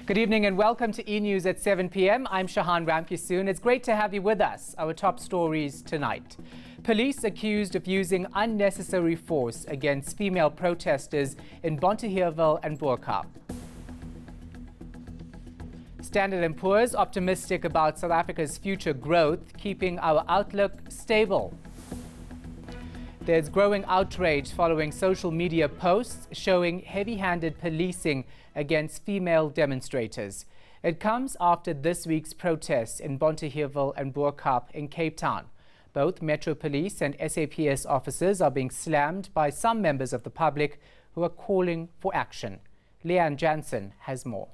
Good evening and welcome to eNews at 7 p.m. I'm Shahan Ramkisoon. It's great to have you with us. Our top stories tonight. Police accused of using unnecessary force against female protesters in Bonteheuwel and Bo-Kaap. Standard & Poor's optimistic about South Africa's future growth, keeping our outlook stable. There's growing outrage following social media posts showing heavy-handed policing against female demonstrators. It comes after this week's protests in Bonteheuwel and Bo-Kaap in Cape Town. Both Metro Police and SAPS officers are being slammed by some members of the public who are calling for action. Leanne Jansen has more.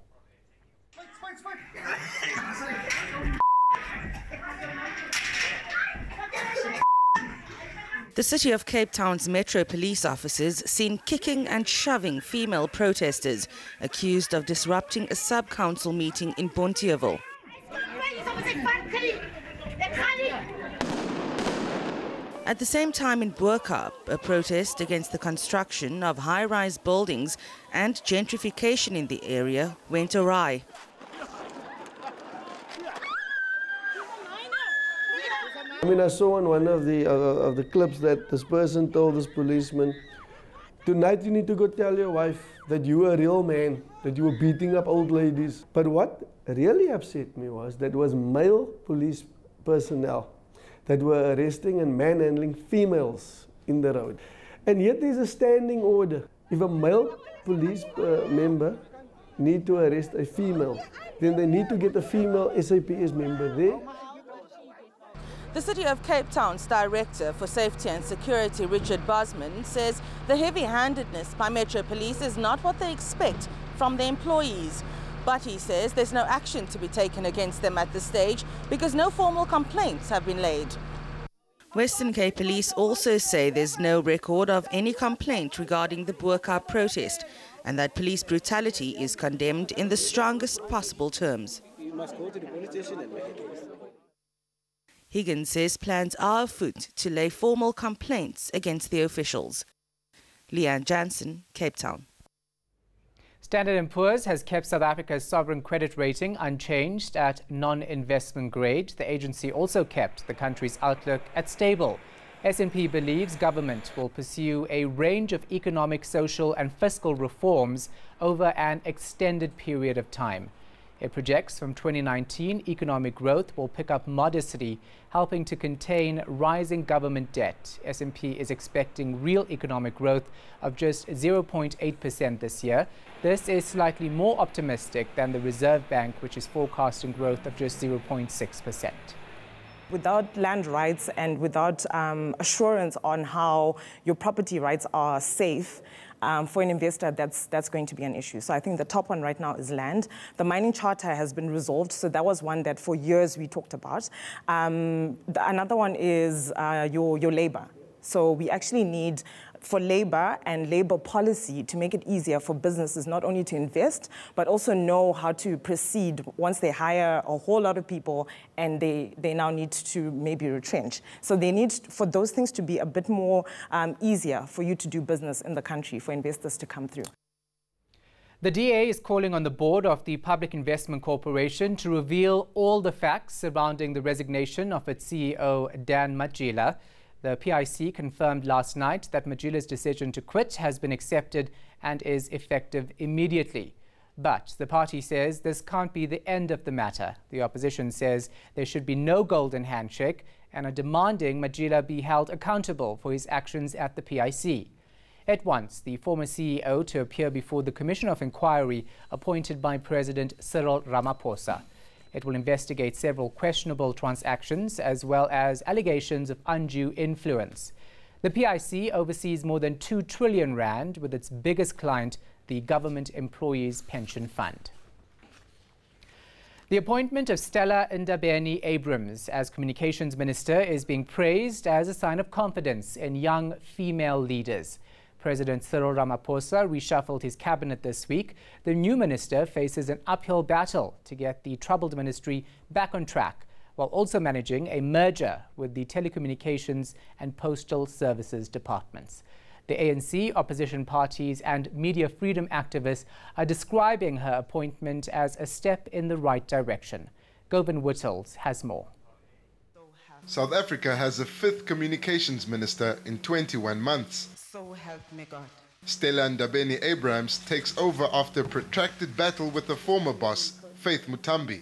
The City of Cape Town's Metro Police officers seen kicking and shoving female protesters accused of disrupting a sub-council meeting in Bonteheuwel. At the same time in Bo-Kaap, a protest against the construction of high-rise buildings and gentrification in the area went awry. I saw on one of the clips that this person told this policeman, "Tonight you need to go tell your wife that you were a real man, that you were beating up old ladies." But what really upset me was that was male police personnel that were arresting and manhandling females in the road. And yet there's a standing order. If a male police member need to arrest a female, then they need to get a female SAPS member there. The City of Cape Town's Director for Safety and Security, Richard Bosman, says the heavy-handedness by Metro Police is not what they expect from their employees. But he says there's no action to be taken against them at this stage because no formal complaints have been laid. Western Cape Police also say there's no record of any complaint regarding the Bo-Kaap protest and that police brutality is condemned in the strongest possible terms. You must go to the police station and make a case. Higgins says plans are afoot to lay formal complaints against the officials. Leanne Jansen, Cape Town. Standard & Poor's has kept South Africa's sovereign credit rating unchanged at non-investment grade. The agency also kept the country's outlook at stable. S&P believes government will pursue a range of economic, social and fiscal reforms over an extended period of time. It projects from 2019 economic growth will pick up modestly, helping to contain rising government debt. S&P is expecting real economic growth of just 0.8% this year. This is slightly more optimistic than the Reserve Bank, which is forecasting growth of just 0.6%. Without land rights and without assurance on how your property rights are safe, for an investor, that's going to be an issue. So I think the top one right now is land. The mining charter has been resolved, so that was one that for years we talked about. Another one is your labor. So we actually need for labor and labor policy to make it easier for businesses not only to invest, but also know how to proceed once they hire a whole lot of people and they now need to maybe retrench. So they need for those things to be a bit more easier for you to do business in the country, for investors to come through. The DA is calling on the board of the Public Investment Corporation to reveal all the facts surrounding the resignation of its CEO, Dan Matjila. The PIC confirmed last night that Matjila's decision to quit has been accepted and is effective immediately. But the party says this can't be the end of the matter. The opposition says there should be no golden handshake and are demanding Matjila be held accountable for his actions at the PIC. It wants the former CEO to appear before the Commission of Inquiry appointed by President Cyril Ramaphosa. It will investigate several questionable transactions as well as allegations of undue influence. The PIC oversees more than 2 trillion rand with its biggest client, the Government Employees Pension Fund. The appointment of Stella Ndabeni-Abrams as Communications Minister is being praised as a sign of confidence in young female leaders. President Cyril Ramaphosa reshuffled his cabinet this week. The new minister faces an uphill battle to get the troubled ministry back on track, while also managing a merger with the Telecommunications and Postal Services departments. The ANC, opposition parties and media freedom activists are describing her appointment as a step in the right direction. Govan Whittles has more. South Africa has a fifth communications minister in 21 months. So help me God. Stella Ndabeni-Abrahams takes over after a protracted battle with the former boss, Faith Mutambi.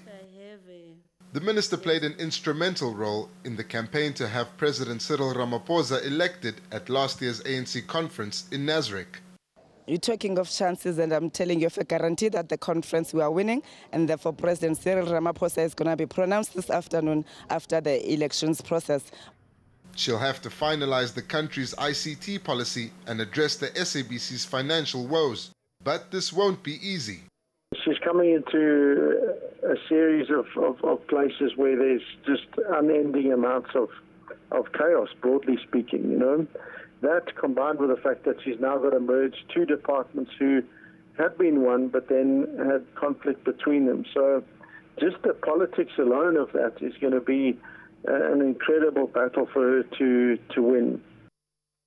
The minister played an instrumental role in the campaign to have President Cyril Ramaphosa elected at last year's ANC conference in Nasrec. You're talking of chances, and I'm telling you of a guarantee that the conference we are winning, and therefore President Cyril Ramaphosa is going to be pronounced this afternoon after the elections process. She'll have to finalize the country's ICT policy and address the SABC's financial woes. But this won't be easy. She's coming into a series of places where there's just unending amounts of chaos, broadly speaking, you know. That combined with the fact that she's now got to merge two departments who had been one but then had conflict between them. So just the politics alone of that is going to be an incredible battle for her to win.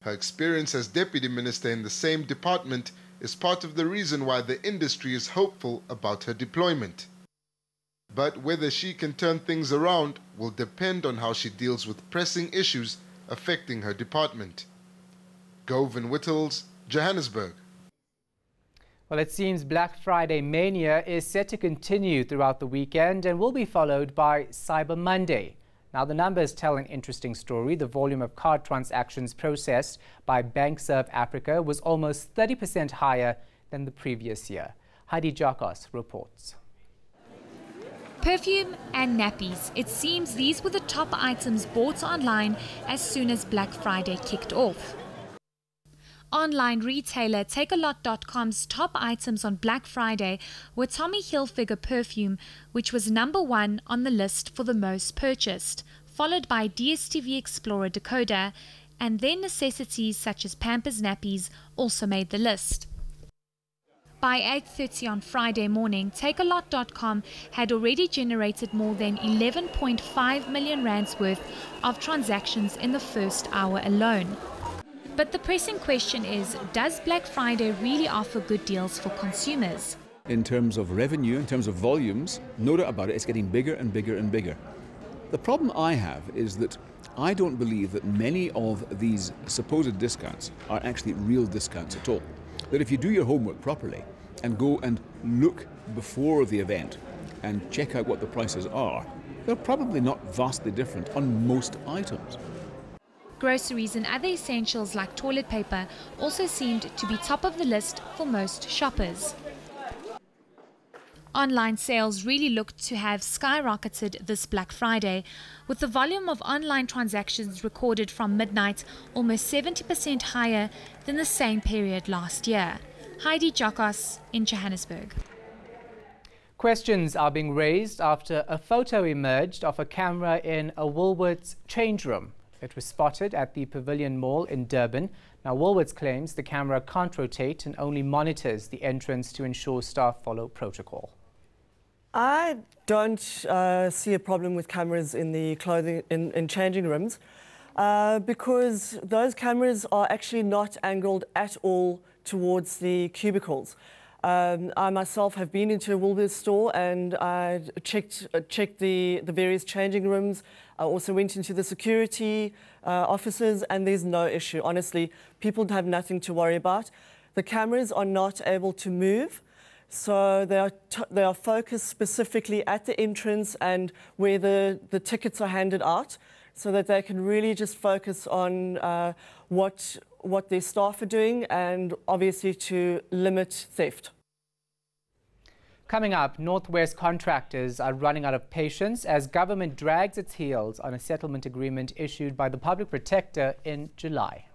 Her experience as deputy minister in the same department is part of the reason why the industry is hopeful about her deployment. But whether she can turn things around will depend on how she deals with pressing issues affecting her department. Govan Whittles, Johannesburg. Well, it seems Black Friday mania is set to continue throughout the weekend and will be followed by Cyber Monday. Now, the numbers tell an interesting story. The volume of card transactions processed by BankServe Africa was almost 30% higher than the previous year. Heidi Jakos reports. Perfume and nappies. It seems these were the top items bought online as soon as Black Friday kicked off. Online retailer Takealot.com's top items on Black Friday were Tommy Hilfiger perfume, which was #1 on the list for the most purchased, followed by DStv Explorer decoder, and then necessities such as Pampers nappies also made the list. By 8:30 on Friday morning, Takealot.com had already generated more than 11.5 million rands worth of transactions in the first hour alone. But the pressing question is, does Black Friday really offer good deals for consumers? In terms of revenue, in terms of volumes, no doubt about it, it's getting bigger and bigger and bigger. The problem I have is that I don't believe that many of these supposed discounts are actually real discounts at all. That if you do your homework properly and go and look before the event and check out what the prices are, they're probably not vastly different on most items. Groceries and other essentials like toilet paper also seemed to be top of the list for most shoppers. Online sales really looked to have skyrocketed this Black Friday, with the volume of online transactions recorded from midnight almost 70% higher than the same period last year. Heidi Jakos in Johannesburg. Questions are being raised after a photo emerged of a camera in a Woolworths change room. It was spotted at the Pavilion Mall in Durban. Now, Woolworths claims the camera can't rotate and only monitors the entrance to ensure staff follow protocol. I don't see a problem with cameras in the clothing in changing rooms because those cameras are actually not angled at all towards the cubicles. I myself have been into a Woolworths store and I checked the various changing rooms. I also went into the security offices and there's no issue. Honestly, people have nothing to worry about. The cameras are not able to move, so they are focused specifically at the entrance and where the tickets are handed out, so that they can really just focus on what their staff are doing and obviously to limit theft. Coming up, Northwest contractors are running out of patience as government drags its heels on a settlement agreement issued by the Public Protector in July.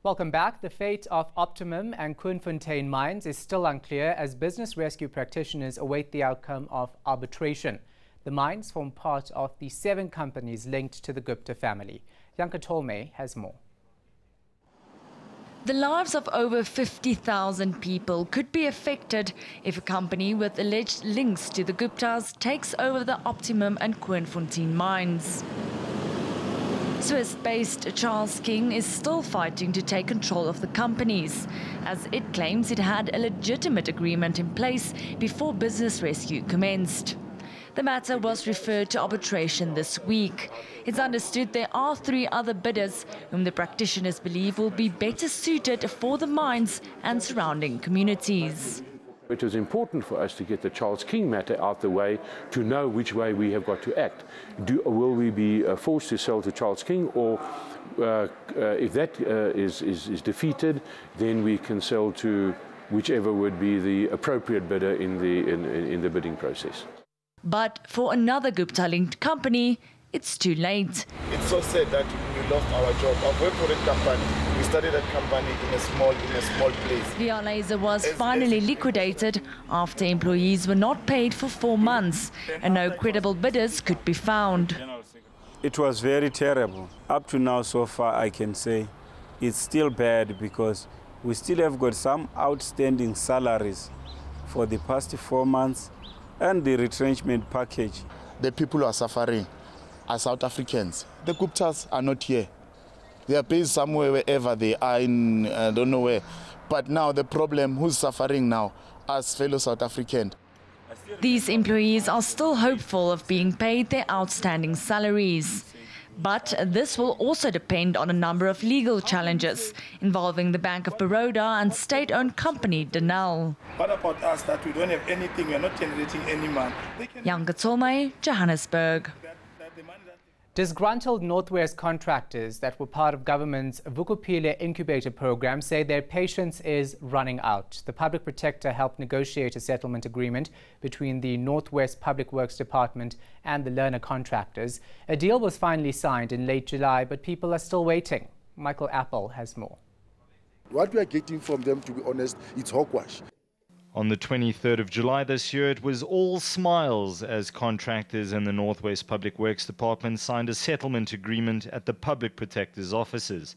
Welcome back. The fate of Optimum and Koenfontein mines is still unclear as business rescue practitioners await the outcome of arbitration. The mines form part of the 7 companies linked to the Gupta family. Yanka Tolme has more. The lives of over 50,000 people could be affected if a company with alleged links to the Guptas takes over the Optimum and Koenfontein mines. Swiss-based Charles King is still fighting to take control of the companies, as it claims it had a legitimate agreement in place before business rescue commenced. The matter was referred to arbitration this week. It's understood there are 3 other bidders whom the practitioners believe will be better suited for the mines and surrounding communities. It was important for us to get the Charles King matter out the way to know which way we have got to act. Will we be forced to sell to Charles King, or if that is defeated, then we can sell to whichever would be the appropriate bidder in the bidding process. But for another Gupta-linked company, it's too late. It's so sad that we lost our job. I've worked for that company. We started that company in a small place. Via Laser was finally liquidated after employees were not paid for 4 months and no credible bidders could be found. It was very terrible. Up to now, so far, I can say it's still bad because we still have got some outstanding salaries for the past 4 months and the retrenchment package. The people who are suffering are South Africans. The Guptas are not here. They are based somewhere wherever they are in, I don't know where. But now the problem, who's suffering now? Us fellow South Africans. These employees are still hopeful of being paid their outstanding salaries. But this will also depend on a number of legal challenges involving the Bank of Baroda and state-owned company Denel. What about us that we don't have anything, we are not generating any money? Yanka Tolmay, Johannesburg. Disgruntled Northwest contractors that were part of government's Vukupile incubator program say their patience is running out. The public protector helped negotiate a settlement agreement between the Northwest Public Works Department and the learner contractors. A deal was finally signed in late July, but people are still waiting. Michael Apple has more. What we are getting from them, to be honest, it's hogwash. On the 23rd of July this year, it was all smiles as contractors in the Northwest Public Works Department signed a settlement agreement at the Public Protector's offices.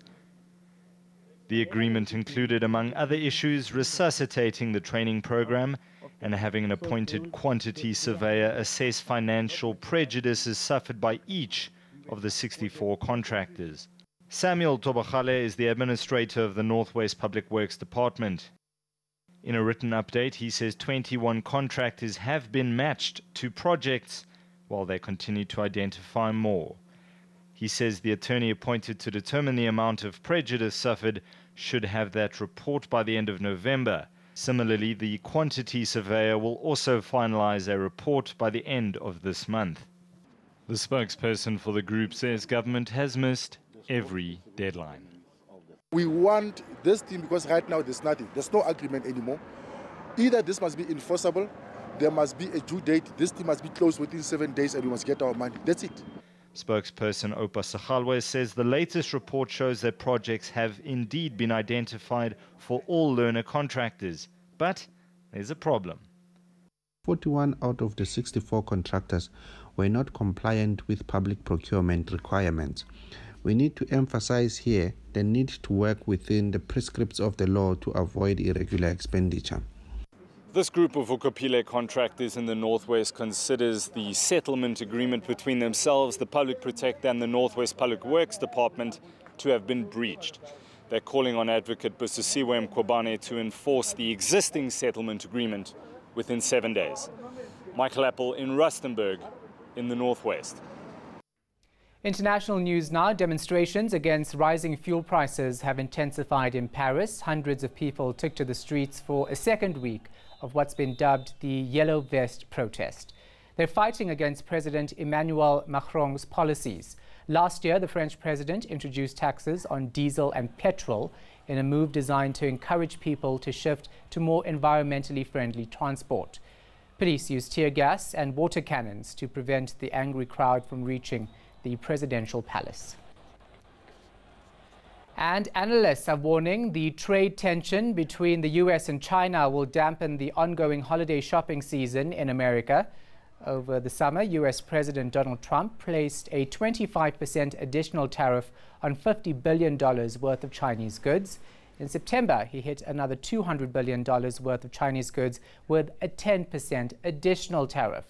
The agreement included, among other issues, resuscitating the training program and having an appointed quantity surveyor assess financial prejudices suffered by each of the 64 contractors. Samuel Tobakhale is the administrator of the Northwest Public Works Department. In a written update, he says 21 contractors have been matched to projects while they continue to identify more. He says the attorney appointed to determine the amount of prejudice suffered should have that report by the end of November. Similarly, the quantity surveyor will also finalize a report by the end of this month. The spokesperson for the group says government has missed every deadline. We want this thing because right now there's nothing. There's no agreement anymore. Either this must be enforceable, there must be a due date, this thing must be closed within 7 days and we must get our money. That's it. Spokesperson Opa Sakhalwe says the latest report shows that projects have indeed been identified for all learner contractors. But there's a problem. 41 out of the 64 contractors were not compliant with public procurement requirements. We need to emphasize here the need to work within the prescripts of the law to avoid irregular expenditure. This group of Vukupile contractors in the Northwest considers the settlement agreement between themselves, the Public Protector and the Northwest Public Works Department to have been breached. They're calling on advocate Busisiwe Mkhwebane to enforce the existing settlement agreement within 7 days. Michael Apple in Rustenburg in the Northwest. International news now. Demonstrations against rising fuel prices have intensified in Paris. Hundreds of people took to the streets for a second week of what's been dubbed the Yellow Vest protest. They're fighting against President Emmanuel Macron's policies. Last year, the French president introduced taxes on diesel and petrol in a move designed to encourage people to shift to more environmentally friendly transport. Police used tear gas and water cannons to prevent the angry crowd from reaching the presidential palace. And analysts are warning the trade tension between the US and China will dampen the ongoing holiday shopping season in America. Over the summer, US President Donald Trump placed a 25% additional tariff on $50 billion worth of Chinese goods. In September, he hit another $200 billion worth of Chinese goods with a 10% additional tariff.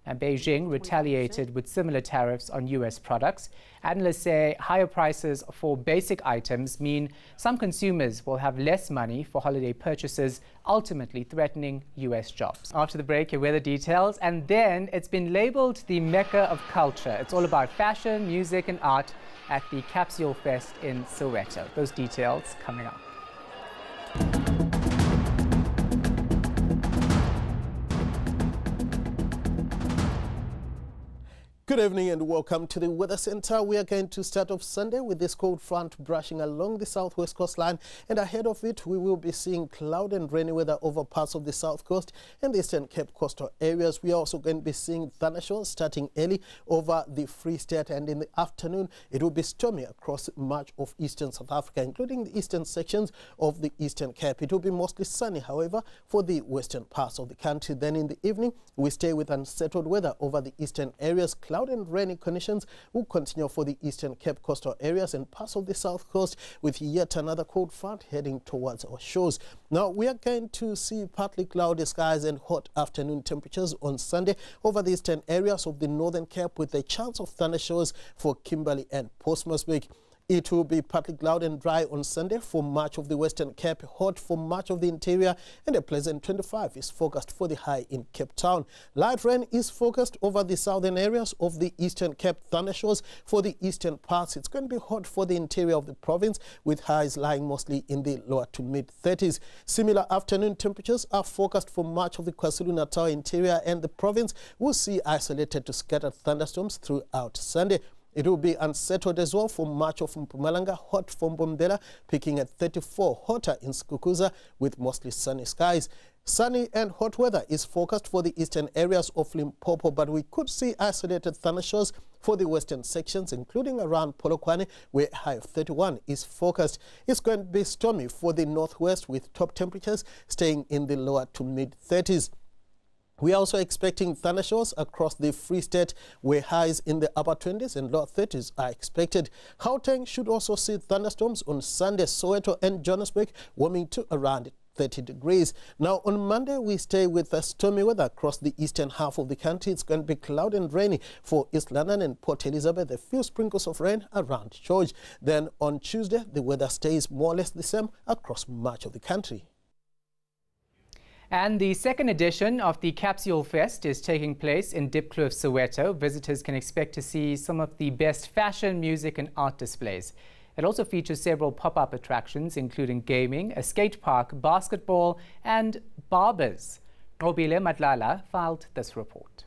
And Beijing retaliated with similar tariffs on U.S. products. Analysts say higher prices for basic items mean some consumers will have less money for holiday purchases, ultimately threatening U.S. jobs. After the break, your weather details. And then it's been labelled the Mecca of culture. It's all about fashion, music and art at the Capsule Fest in Soweto. Those details coming up. Good evening and welcome to the Weather Center. We are going to start off Sunday with this cold front brushing along the southwest coastline, and ahead of it we will be seeing cloud and rainy weather over parts of the south coast and the Eastern Cape coastal areas. We are also going to be seeing thunderstorms starting early over the Free State, and in the afternoon it will be stormy across much of eastern South Africa, including the eastern sections of the Eastern Cape. It will be mostly sunny, however, for the western parts of the country. Then in the evening we stay with unsettled weather over the eastern areas. Cloud and rainy conditions will continue for the Eastern Cape coastal areas and parts of the south coast, with yet another cold front heading towards our shores. Now we are going to see partly cloudy skies and hot afternoon temperatures on Sunday over the eastern areas of the Northern Cape, with a chance of thunderstorms for Kimberley and Port Moresby. It will be partly cloudy and dry on Sunday for much of the Western Cape, hot for much of the interior, and a pleasant 25 is forecast for the high in Cape Town. Light rain is forecast over the southern areas of the Eastern Cape. Thunderstorms for the eastern parts. It's going to be hot for the interior of the province, with highs lying mostly in the lower to mid-30s. Similar afternoon temperatures are forecast for much of the KwaZulu-Natal interior, and the province will see isolated to scattered thunderstorms throughout Sunday. It will be unsettled as well for much of Mpumalanga, hot for Mbombela, peaking at 34, hotter in Skukuza with mostly sunny skies. Sunny and hot weather is forecast for the eastern areas of Limpopo, but we could see isolated thunderstorms for the western sections, including around Polokwane, where a high of 31 is forecast. It's going to be stormy for the northwest, with top temperatures staying in the lower to mid-30s. We are also expecting thunderstorms across the Free State, where highs in the upper 20s and lower 30s are expected. Gauteng should also see thunderstorms on Sunday. Soweto and Johannesburg warming to around 30 degrees. Now on Monday we stay with stormy weather across the eastern half of the country. It's going to be cloudy and rainy for East London and Port Elizabeth, a few sprinkles of rain around George. Then on Tuesday the weather stays more or less the same across much of the country. And the second edition of the Capsule Fest is taking place in Diepkloof, Soweto. Visitors can expect to see some of the best fashion, music and art displays. It also features several pop-up attractions, including gaming, a skate park, basketball and barbers. Nobile Madlala filed this report.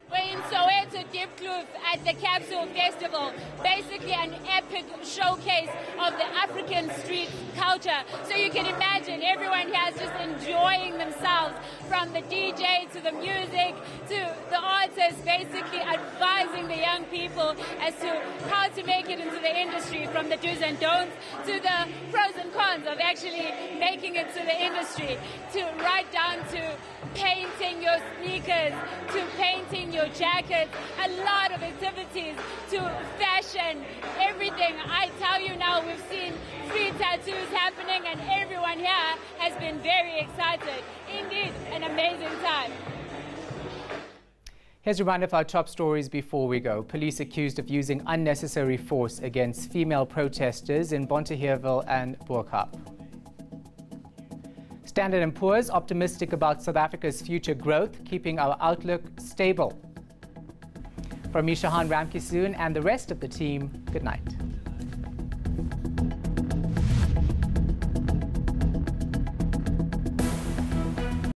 We're in Soweto, Diepkloof at the Capsule Festival, basically an epic showcase of the African street culture. So you can imagine everyone here is just enjoying themselves, from the DJ to the music to the artists, basically advising the young people as to how to make it into the industry, from the do's and don'ts to the pros and cons of actually making it to the industry, to right down to painting your sneakers, to painting your jackets, a lot of activities, to fashion, everything. I tell you now, we've seen free tattoos happening and everyone here has been very excited. Indeed, an amazing time. Here's a round of our top stories before we go. Police accused of using unnecessary force against female protesters in Bonteheerville and Boerkaap. Standard & Poor's optimistic about South Africa's future growth, keeping our outlook stable. From me, Shahan Ramkisoon, and the rest of the team, good night.